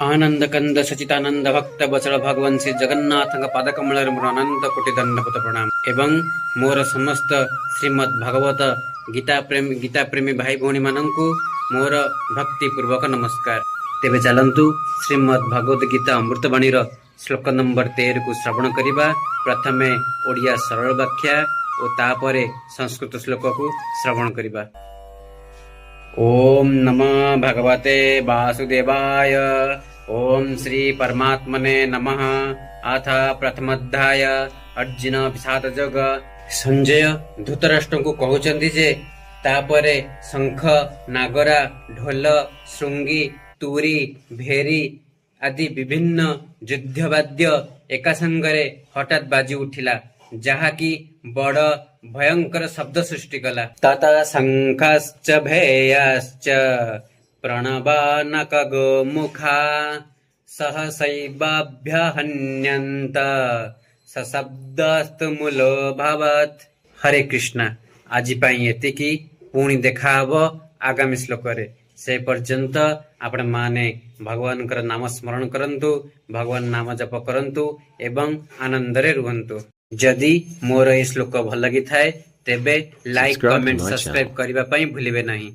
आनंद कंद सचितानंद भक्त बचल भगवान श्री जगन्नाथ पादकमल मोर अनंत कोटि दंडवत प्रणाम एवं मोर समस्त श्रीमद् भागवत गीता प्रेमी भाई भौणी मानंकु मोर भक्ति पूर्वक नमस्कार। तेबे चलंतु श्रीमद् भागवत गीता अमृतवाणी श्लोक नंबर 13 को श्रवण करिबा। प्रथमे ओडिया सरल व्याख्या और तापरे संस्कृत श्लोक को श्रवण करिबा। ओम नमः भगवते वासुदेवाय। ओम श्री परमात्मने नमः। अथ प्रथमोध्याय अर्जुन विषाद जोग। संजय धृतराष्ट्र को कहउचंदी जे तापरे शंख नागरा ढोल श्रृंगी तुरी भेरी आदि विभिन्न युद्धवाद्य एका संगरे हठात बाजी उठिला, जहाँकि बड़ भयंकर शब्द सृष्टि कला। तथा शंखाश्च भेयाश्च प्रणवानकगो मुखा सहसैवाभ्यहन्यन्त सशब्दस्तु मूलो भवत्। हरे कृष्णा। आज पाई एतिकी, पुणी देखा हबो आगामी श्लोक रे। से पर्यंत आपण माने भगवान नाम स्मरण करंतु, भगवान नाम जप करंतु एवं आनंद रे रुहंतु। जदि मोर ए श्लोक भल लगी थाए तेबे लाइक कमेंट सब्सक्राइब करबा पई भूलिबे नहीं।